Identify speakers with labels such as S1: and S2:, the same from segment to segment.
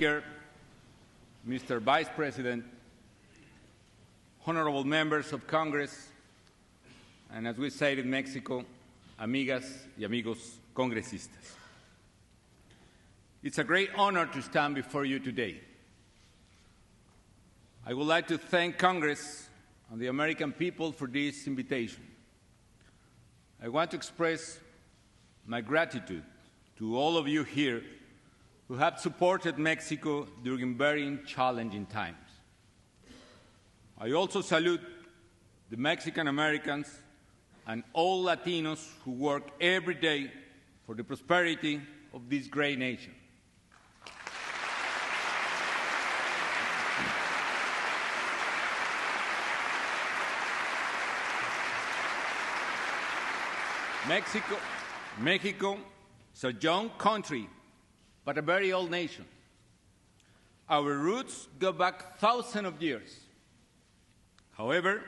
S1: Speaker, Mr. Vice President, honorable members of Congress, and as we say in Mexico, amigas y amigos congresistas. It's a great honor to stand before you today. I would like to thank Congress and the American people for this invitation. I want to express my gratitude to all of you here who have supported Mexico during very challenging times. I also salute the Mexican Americans and all Latinos who work every day for the prosperity of this great nation. Mexico is a young country, but a very old nation. Our roots go back thousands of years. However,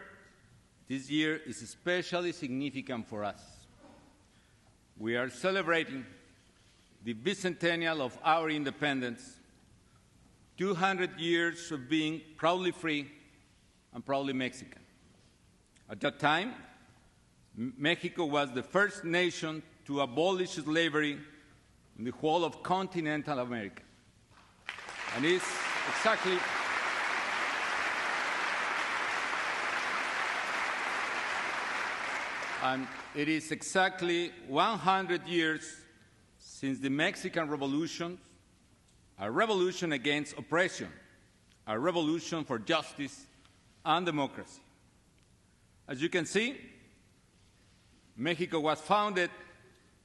S1: this year is especially significant for us. We are celebrating the bicentennial of our independence, 200 years of being proudly free and proudly Mexican. At that time, Mexico was the first nation to abolish slavery in the whole of continental America. And it is exactly 100 years since the Mexican Revolution, a revolution against oppression, a revolution for justice and democracy. As you can see, Mexico was founded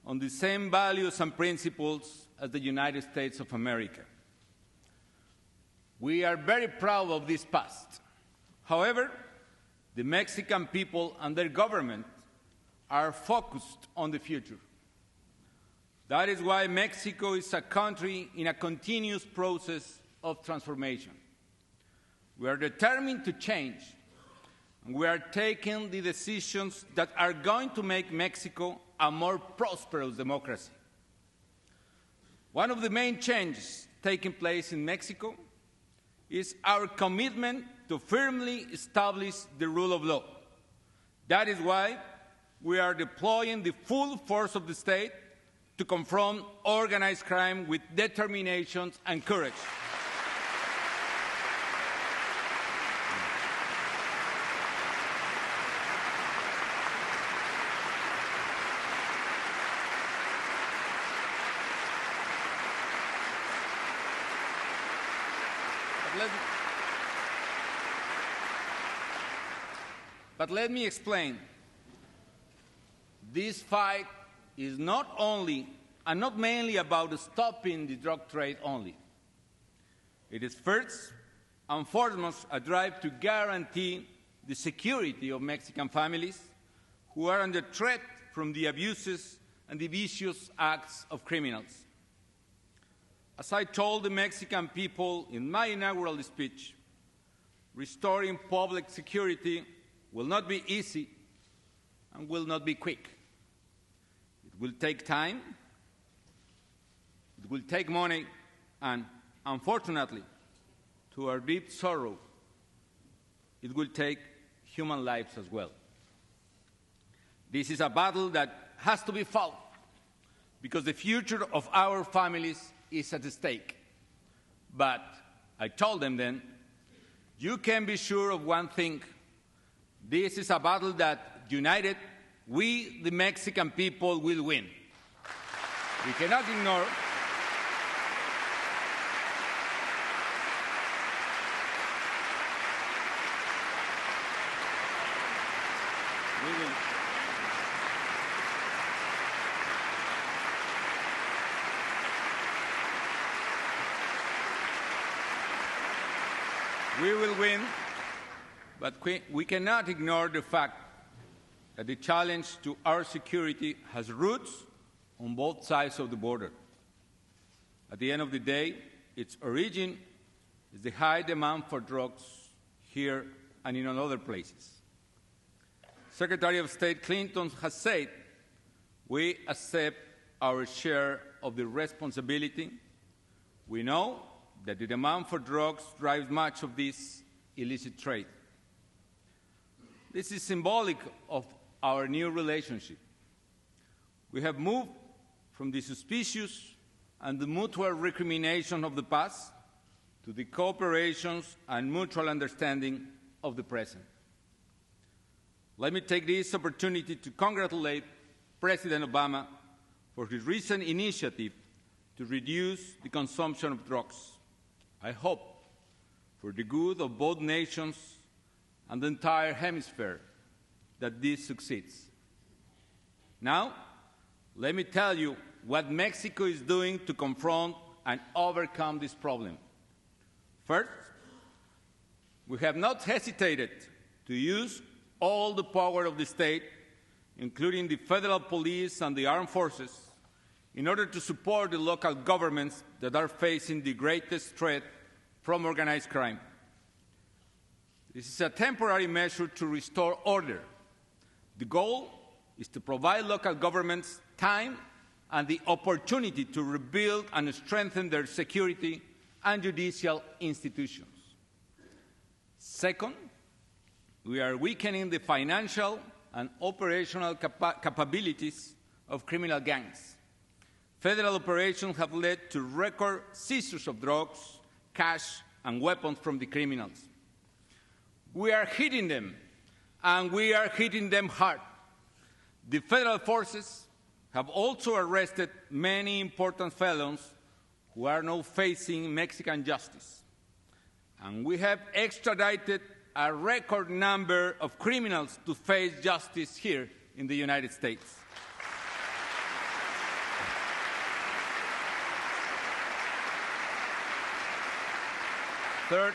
S1: on the same values and principles as the United States of America. We are very proud of this past. However, the Mexican people and their government are focused on the future. That is why Mexico is a country in a continuous process of transformation. We are determined to change, and we are taking the decisions that are going to make Mexico a more prosperous democracy. One of the main changes taking place in Mexico is our commitment to firmly establish the rule of law. That is why we are deploying the full force of the state to confront organized crime with determination and courage. But let me explain. This fight is not only and not mainly about stopping the drug trade only. It is first and foremost a drive to guarantee the security of Mexican families who are under threat from the abuses and the vicious acts of criminals. As I told the Mexican people in my inaugural speech, restoring public security will not be easy and will not be quick. It will take time, it will take money, and unfortunately, to our deep sorrow, it will take human lives as well. This is a battle that has to be fought because the future of our families is at stake. But I told them then, you can be sure of one thing. This is a battle that, united, we, the Mexican people, will win. We cannot ignore we will win, but we cannot ignore the fact that the challenge to our security has roots on both sides of the border. At the end of the day, its origin is the high demand for drugs here and in other places. Secretary of State Clinton has said, we accept our share of the responsibility. We know that the demand for drugs drives much of this illicit trade. This is symbolic of our new relationship. We have moved from the suspicious and the mutual recrimination of the past to the cooperation and mutual understanding of the present. Let me take this opportunity to congratulate President Obama for his recent initiative to reduce the consumption of drugs. I hope, for the good of both nations and the entire hemisphere, that this succeeds. Now, let me tell you what Mexico is doing to confront and overcome this problem. First, we have not hesitated to use all the power of the state, including the federal police and the armed forces, in order to support the local governments that are facing the greatest threat from organized crime. This is a temporary measure to restore order. The goal is to provide local governments time and the opportunity to rebuild and strengthen their security and judicial institutions. Second, we are weakening the financial and operational capabilities of criminal gangs. Federal operations have led to record seizures of drugs, cash, and weapons from the criminals. We are hitting them, and we are hitting them hard. The federal forces have also arrested many important felons who are now facing Mexican justice. And we have extradited a record number of criminals to face justice here in the United States. Third,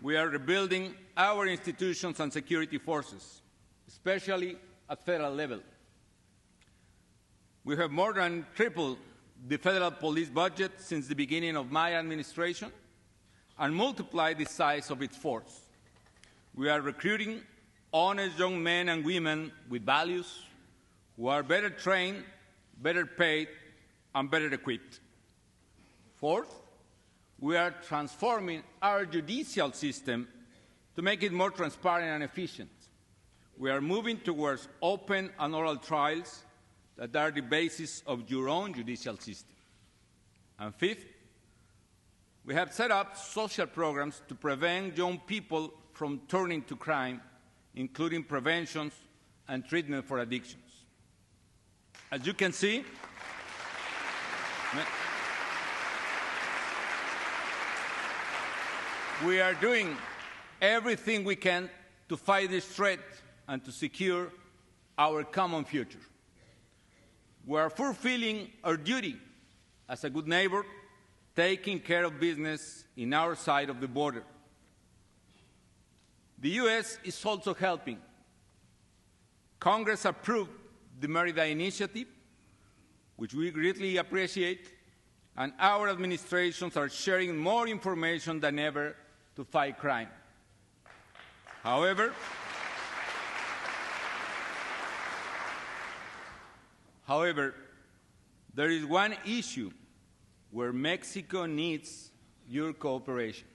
S1: we are rebuilding our institutions and security forces, especially at federal level. We have more than tripled the federal police budget since the beginning of my administration and multiplied the size of its force. We are recruiting honest young men and women with values who are better trained, better paid, and better equipped. Fourth, we are transforming our judicial system to make it more transparent and efficient. We are moving towards open and oral trials that are the basis of your own judicial system. And fifth, we have set up social programs to prevent young people from turning to crime, including prevention and treatment for addictions. As you can see, we are doing everything we can to fight this threat and to secure our common future. We are fulfilling our duty as a good neighbor, taking care of business in our side of the border. The U.S. is also helping. Congress approved the Merida Initiative, which we greatly appreciate, and our administrations are sharing more information than ever to fight crime. However, there is one issue where Mexico needs your cooperation,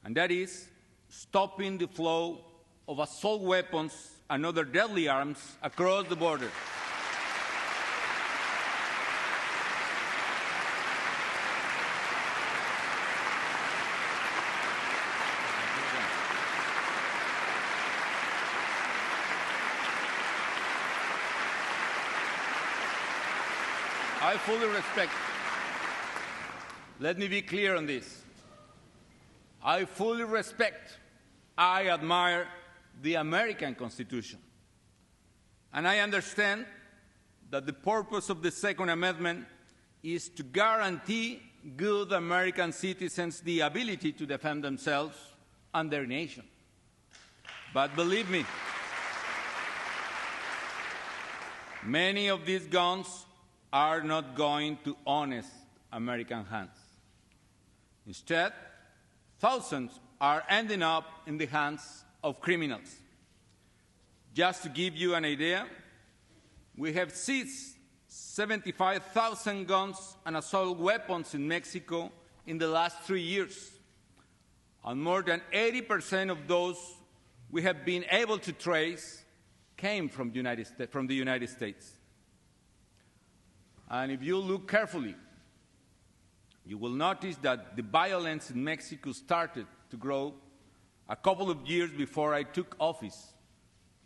S1: and that is stopping the flow of assault weapons and other deadly arms across the border. I fully respect. Let me be clear on this. I fully respect, I admire the American Constitution. And I understand that the purpose of the Second Amendment is to guarantee good American citizens the ability to defend themselves and their nation. But believe me, many of these guns are not going to honest American hands. Instead, thousands are ending up in the hands of criminals. Just to give you an idea, we have seized 75,000 guns and assault weapons in Mexico in the last 3 years. And more than 80% of those we have been able to trace came from the United States. And if you look carefully, you will notice that the violence in Mexico started to grow a couple of years before I took office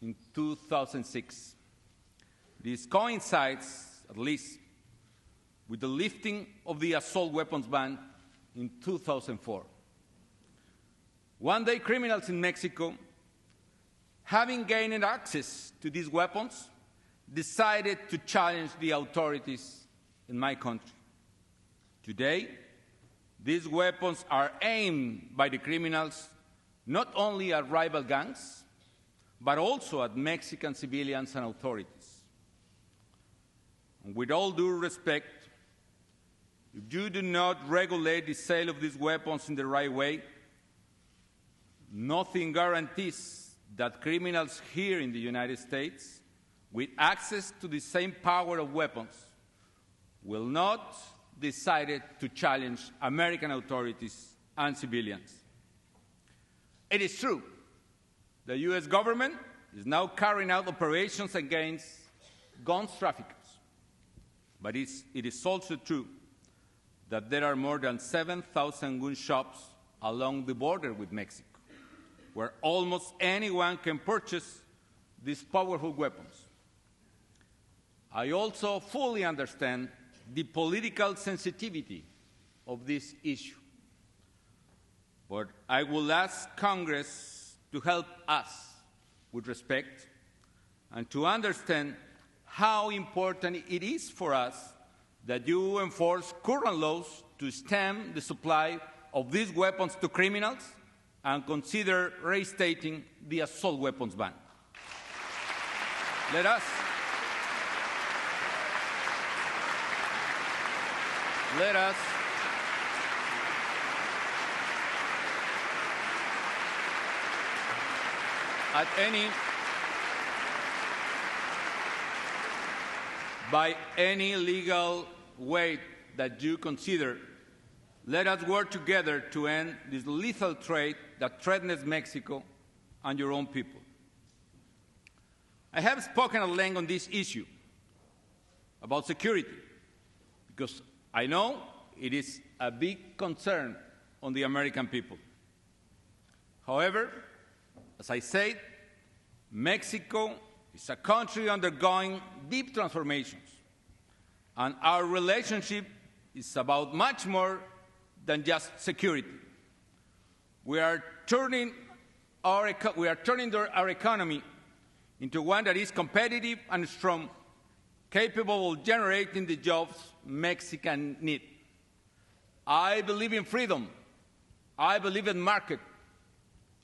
S1: in 2006. This coincides, at least, with the lifting of the assault weapons ban in 2004. One day, criminals in Mexico, having gained access to these weapons, decided to challenge the authorities in my country. Today, these weapons are aimed by the criminals not only at rival gangs, but also at Mexican civilians and authorities. And with all due respect, if you do not regulate the sale of these weapons in the right way, nothing guarantees that criminals here in the United States, with access to the same power of weapons, will not decide to challenge American authorities and civilians. It is true the U.S. government is now carrying out operations against gun traffickers. But it is also true that there are more than 7,000 gun shops along the border with Mexico, where almost anyone can purchase these powerful weapons. I also fully understand the political sensitivity of this issue. But I will ask Congress to help us with respect and to understand how important it is for us that you enforce current laws to stem the supply of these weapons to criminals and consider reinstating the assault weapons ban. Let us by any legal way that you consider, let us work together to end this lethal trade that threatens Mexico and your own people. I have spoken at length on this issue about security because I know it is a big concern on the American people. However, as I said, Mexico is a country undergoing deep transformations, and our relationship is about much more than just security. We are turning our economy into one that is competitive and strong, capable of generating the jobs Mexicans need. I believe in freedom. I believe in market.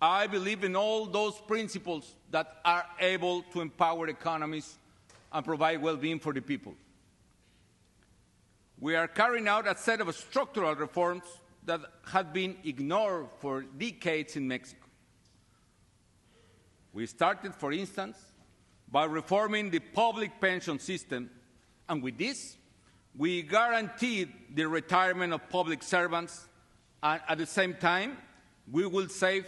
S1: I believe in all those principles that are able to empower economies and provide well-being for the people. We are carrying out a set of structural reforms that had been ignored for decades in Mexico. We started, for instance, by reforming the public pension system, and with this, we guaranteed the retirement of public servants, and at the same time, we will save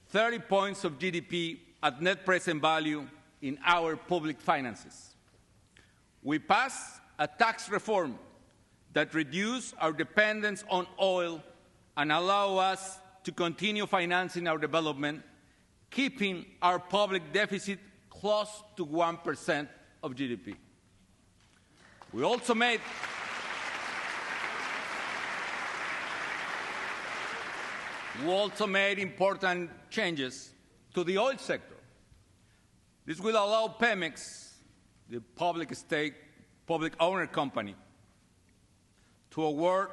S1: 30 points of GDP at net present value in our public finances. We passed a tax reform that reduced our dependence on oil and allow us to continue financing our development, keeping our public deficit close to 1% of GDP. We also made important changes to the oil sector. This will allow Pemex, the public owner company, to award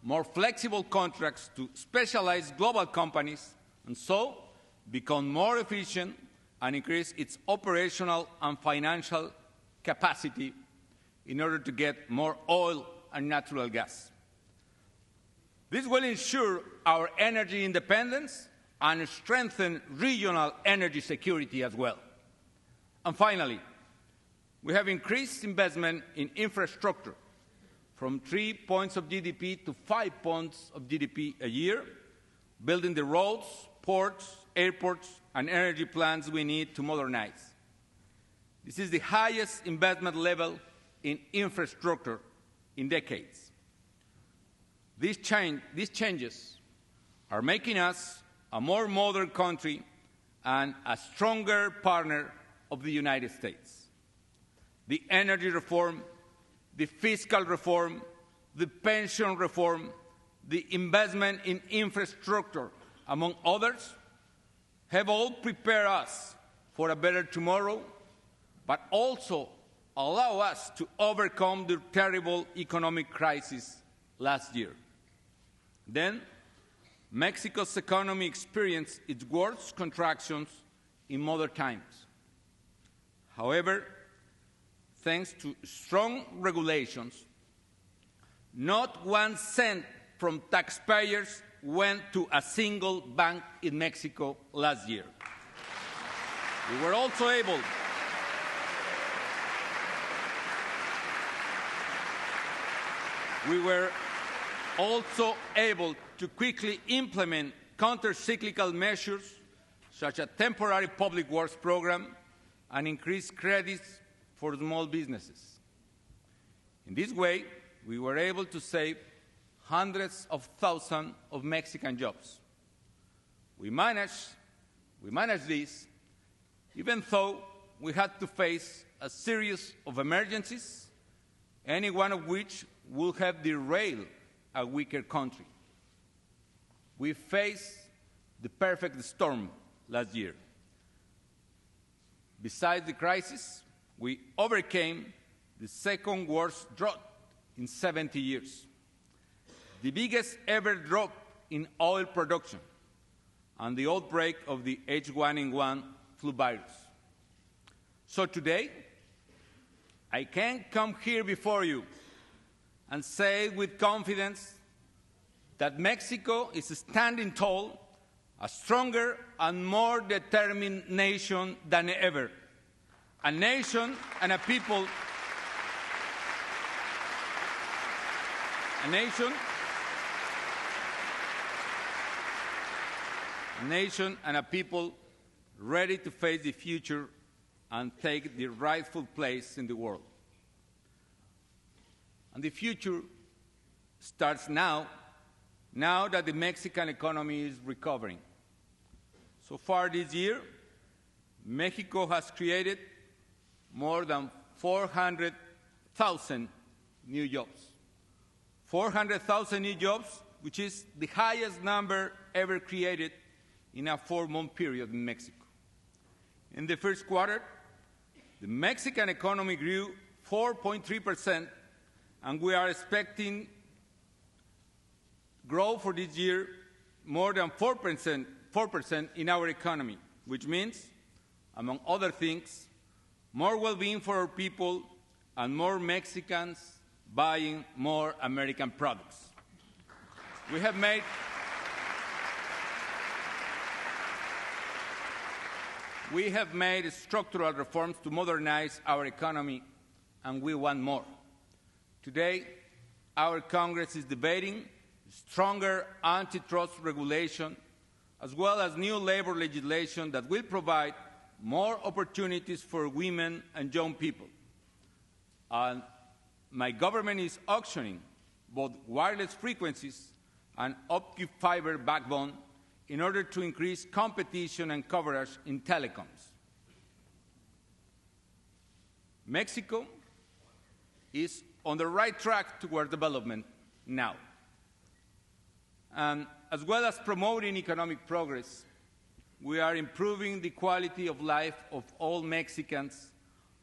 S1: more flexible contracts to specialized global companies and so become more efficient and increase its operational and financial capacity in order to get more oil and natural gas. This will ensure our energy independence and strengthen regional energy security as well. And finally, We have increased investment in infrastructure from 3 points of GDP to 5 points of GDP a year, building the roads, ports, airports, and energy plants we need to modernize. This is the highest investment level in infrastructure in decades. These changes are making us a more modern country and a stronger partner of the United States. The energy reform, the fiscal reform, the pension reform, the investment in infrastructure, among others, have all prepared us for a better tomorrow, but also allow us to overcome the terrible economic crisis last year. Then, Mexico's economy experienced its worst contractions in modern times. However, thanks to strong regulations, not 1 cent from taxpayers went to a single bank in Mexico last year. We were also able to quickly implement counter-cyclical measures such as a temporary public works program and increased credits for small businesses. In this way, we were able to save hundreds of thousands of Mexican jobs. We managed this even though we had to face a series of emergencies, any one of which would have derailed a weaker country. We faced the perfect storm last year. Besides the crisis, we overcame the second worst drought in 70 years, the biggest ever drop in oil production, and the outbreak of the H1N1 flu virus. So today, I can come here before you and say with confidence that Mexico is standing tall, a stronger and more determined nation than ever, a nation and a people, ready to face the future and take the rightful place in the world. And the future starts now that the Mexican economy is recovering. So far this year, Mexico has created more than 400,000 new jobs. 400,000 new jobs, which is the highest number ever created in a 4-month period in Mexico. In the first quarter, the Mexican economy grew 4.3%, and we are expecting growth for this year more than 4% in our economy, which means, among other things, more well-being for our people and more Mexicans buying more American products. We have made structural reforms to modernize our economy, and we want more. Today, our Congress is debating stronger antitrust regulation, as well as new labor legislation that will provide more opportunities for women and young people. And my government is auctioning both wireless frequencies and optic fiber backbone in order to increase competition and coverage in telecoms. Mexico is on the right track toward development now. And as well as promoting economic progress, we are improving the quality of life of all Mexicans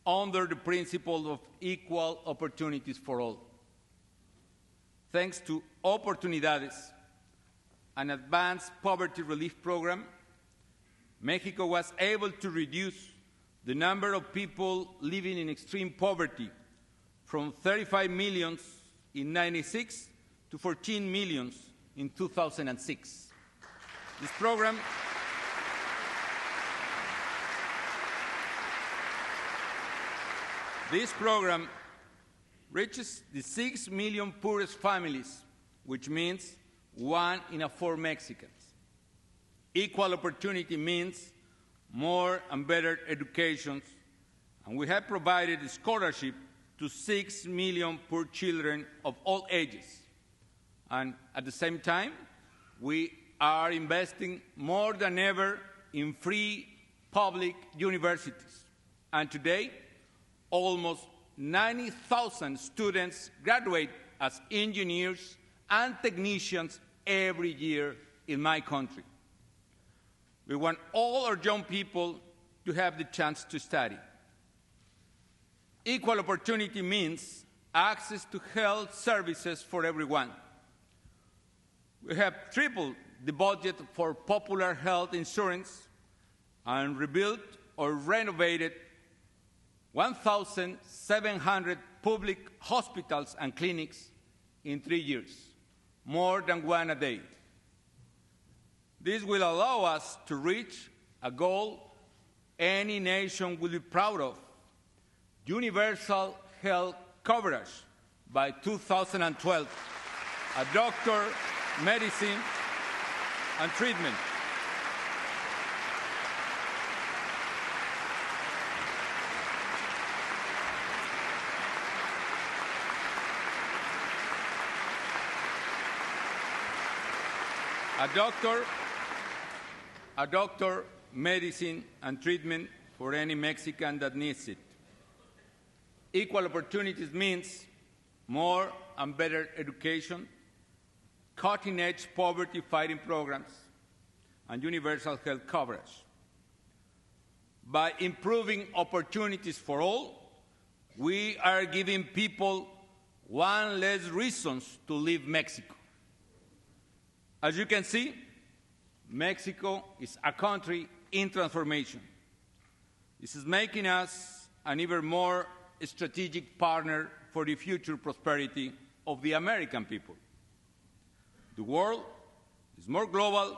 S1: under the principle of equal opportunities for all. Thanks to Oportunidades, an advanced poverty relief program, Mexico was able to reduce the number of people living in extreme poverty from 35 million in 1996 to 14 million in 2006. This program This program reaches the 6 million poorest families, which means 1 in 4 Mexicans. Equal opportunity means more and better education, and we have provided a scholarship to 6 million poor children of all ages. And at the same time, we are investing more than ever in free public universities. And today, almost 90,000 students graduate as engineers and technicians every year in my country. We want all our young people to have the chance to study. Equal opportunity means access to health services for everyone. We have tripled the budget for popular health insurance and rebuilt or renovated 1,700 public hospitals and clinics in 3 years, more than 1 a day. This will allow us to reach a goal any nation will be proud of: universal health coverage by 2012, a doctor, medicine, and treatment. A doctor, medicine, and treatment for any Mexican that needs it. Equal opportunities means more and better education, cutting-edge poverty-fighting programs, and universal health coverage. By improving opportunities for all, we are giving people 1 less reasons to leave Mexico. As you can see, Mexico is a country in transformation. This is making us an even more strategic partner for the future prosperity of the American people. The world is more global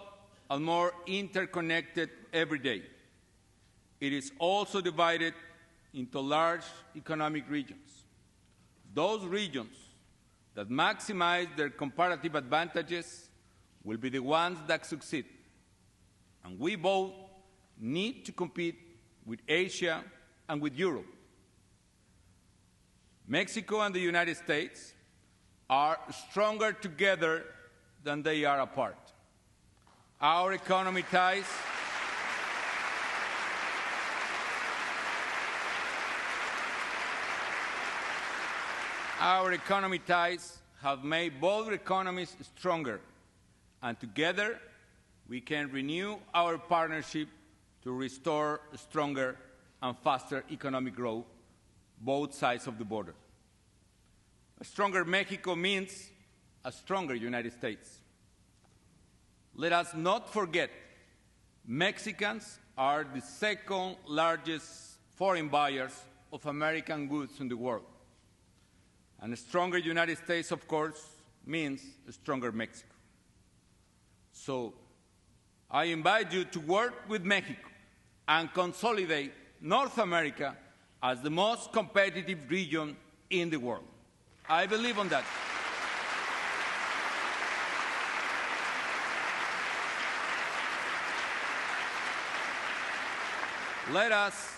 S1: and more interconnected every day. It is also divided into large economic regions. Those regions that maximize their comparative advantages will be the ones that succeed. And we both need to compete with Asia and with Europe. Mexico and the United States are stronger together than they are apart. Our economic ties have made both economies stronger, and together we can renew our partnership to restore stronger and faster economic growth both sides of the border. A stronger Mexico means a stronger United States. Let us not forget, Mexicans are the second largest foreign buyers of American goods in the world. And a stronger United States, of course, means a stronger Mexico. So I invite you to work with Mexico and consolidate North America as the most competitive region in the world. I believe on that. Let us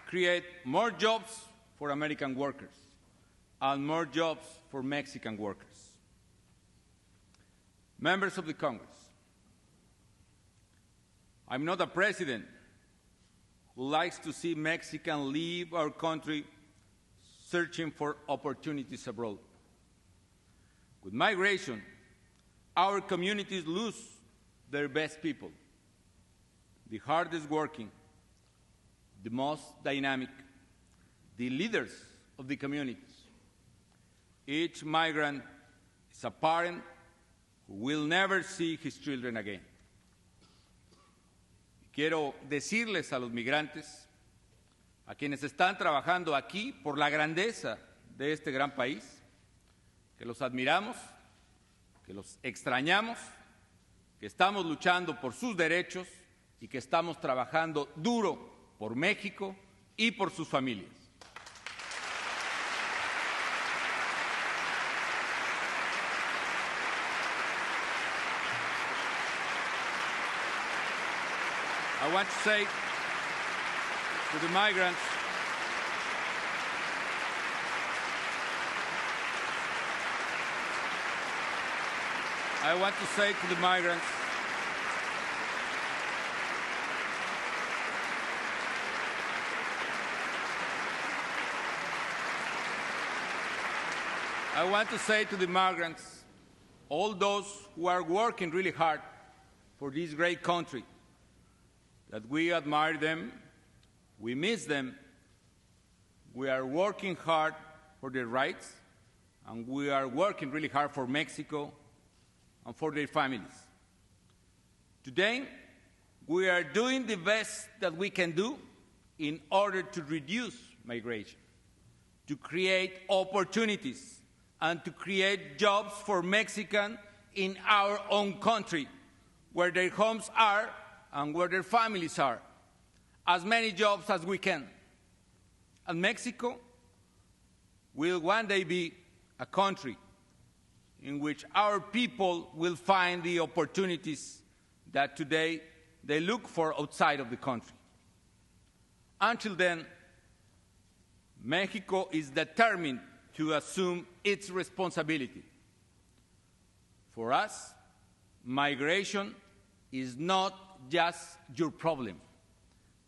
S1: create more jobs for American workers and more jobs for Mexican workers. Members of the Congress, I'm not a president who likes to see Mexicans leave our country searching for opportunities abroad. With migration, our communities lose their best people, the hardest working, the most dynamic, the leaders of the communities. Each migrant is a parent who will never see his children again. Quiero decirles a los migrantes, a quienes están trabajando aquí por la grandeza de este gran país, que los admiramos, que los extrañamos, que estamos luchando por sus derechos y que estamos trabajando duro por México y por sus familias. I want to say to the migrants, I want to say to the migrants, all those who are working really hard for this great country, that we admire them, we miss them, we are working hard for their rights, and we are working really hard for Mexico and for their families. Today, we are doing the best that we can do in order to reduce migration, to create opportunities, and to create jobs for Mexicans in our own country, where their homes are and where their families are, as many jobs as we can. And Mexico will one day be a country in which our people will find the opportunities that today they look for outside of the country. Until then, Mexico is determined to assume its responsibility. For us, migration is not just your problem.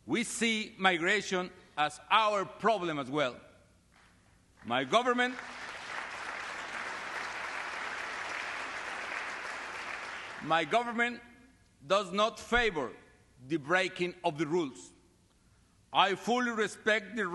S1: We see migration as our problem as well. My government does not favor the breaking of the rules. I fully respect the